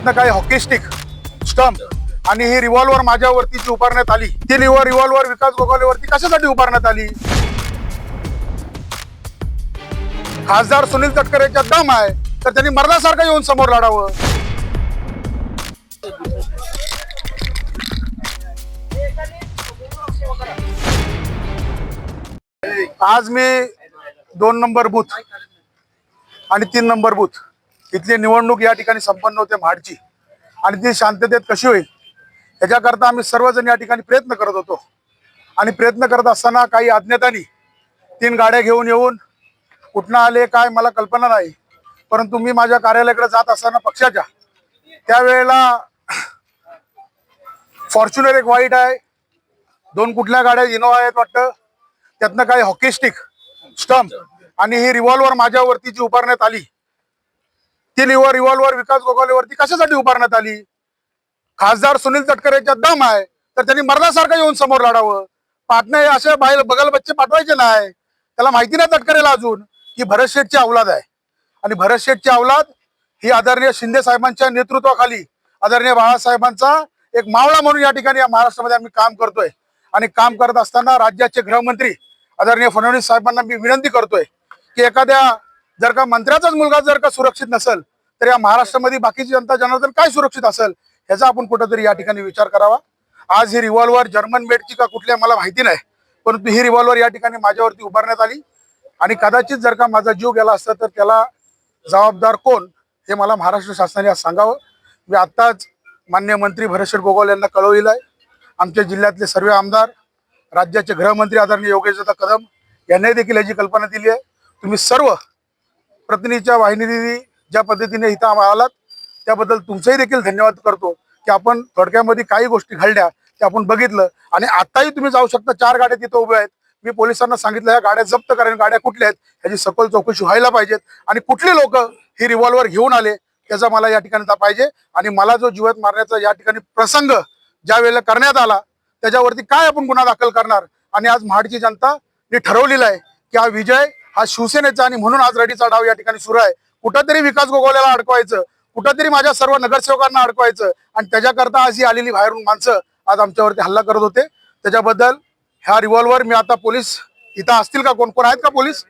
त्यातनं काही hockey stick, stump आणि ही रिव्हॉल्वर माझ्यावरती जी उभारण्यात आली, ती रिव्हॉल्वर विकास गोगावलेवरती कशासाठी उभारण्यात आली? खासदार सुनील तटकरेंच्या दम आहे तर त्यांनी मर्दासारखं येऊन समोर लढावं. आज मी 2 नंबर बूथ आणि 3 नंबर बूथ इथली निवडणूक या ठिकाणी संपन्न होते महाडची, आणि ती शांततेत कशी होईल याच्याकरता आम्ही सर्वजण या ठिकाणी प्रयत्न करत होतो. आणि प्रयत्न करत असताना काही अज्ञातांनी 3 गाड्या घेऊन येऊन कुठनं आले काय मला कल्पना नाही, परंतु मी माझ्या कार्यालयाकडे जात असताना पक्षाच्या त्यावेळेला फॉर्च्युनर एक व्हाईट आहे, 2 कुठल्या गाड्या इनोवा आहेत वाटतं, त्यातनं काही हॉकी स्टिक, स्टंप आणि ही रिव्हॉल्वर माझ्यावरती जी उभारण्यात आली, ती रिव्हॉल्वर विकास गोगावलेवरती कशासाठी उभारण्यात आली? खासदार सुनील तटकरेंच्या दम आहे तर त्यांनी मर्दासारखं येऊन समोर लढावं. पाटणे असे बाहेर बगल बच्चे पाठवायचे नाही. त्याला माहिती नाही तटकरेला अजून की भरत शेठची औलाद आहे, आणि भरत शेठची औलाद ही आदरणीय शिंदे साहेबांच्या नेतृत्वाखाली आदरणीय बाळासाहेबांचा एक मावळा म्हणून या ठिकाणी या महाराष्ट्रामध्ये आम्ही काम करतोय. आणि काम करत असताना राज्याचे गृहमंत्री आदरणीय फडणवीस साहेबांना मी विनंती करतोय की एखाद्या जर का मंत्र्याचाच मुलगा जर का सुरक्षित नसेल तर या महाराष्ट्रामध्ये बाकीची जनता जनार्दन काय सुरक्षित असेल याचा आपण कुठेतरी या ठिकाणी विचार करावा. आज ही रिव्हॉल्वर जर्मन मेडची का कुठल्या मला माहिती नाही, परंतु ही रिव्हॉल्वर या ठिकाणी माझ्यावरती उभारण्यात आली, आणि कदाचित जर का माझा जीव गेला असता तर त्याला जबाबदार कोण हे मला महाराष्ट्र शासनाने आज सांगावं. मी आत्ताच मान्य मंत्री भरत शेठ गोगावले यांना कळवलेलं आहे. आमच्या जिल्ह्यातले सर्व आमदार, राज्याचे गृहमंत्री आदरणीय योगेशदादा कदम यांनी देखील याची कल्पना दिली आहे. तुम्ही सर्व प्रतिनिधीच्या वाहिनीने ज्या पद्धतीने इथं आलात त्याबद्दल तुमचंही देखील धन्यवाद करतो की आपण थोडक्यामध्ये काही गोष्टी घडल्या ते आपण बघितलं. आणि आताही तुम्ही जाऊ शकता, 4 गाड्या तिथं उभ्या आहेत. मी पोलिसांना सांगितलं ह्या गाड्या जप्त करा, गाड्या कुठल्या आहेत ह्याची सखोल चौकशी व्हायला पाहिजेत, आणि कुठले लोक ही रिव्हॉल्वर घेऊन आले त्याचा मला या ठिकाणी पाहिजे. आणि मला जो जीवात मारण्याचा या ठिकाणी प्रसंग ज्या वेळेला करण्यात आला त्याच्यावरती काय आपण गुन्हा दाखल करणार. आणि आज महाडची जनता ठरवलेलं आहे की हा विजय हा शिवसेनेचा, आणि म्हणून आज रडीचा डाव या ठिकाणी सुरू आहे. कुठंतरी विकास गोगावलेला अडकवायचं, कुठंतरी माझ्या सर्व नगरसेवकांना अडकवायचं, आणि त्याच्याकरता आज ही आलेली बाहेरून माणसं आज आमच्यावरती हल्ला करत होते. त्याच्याबद्दल ह्या रिव्हॉल्वर मी आता पोलीस इथं असतील का, कोण कोण आहेत का पोलीस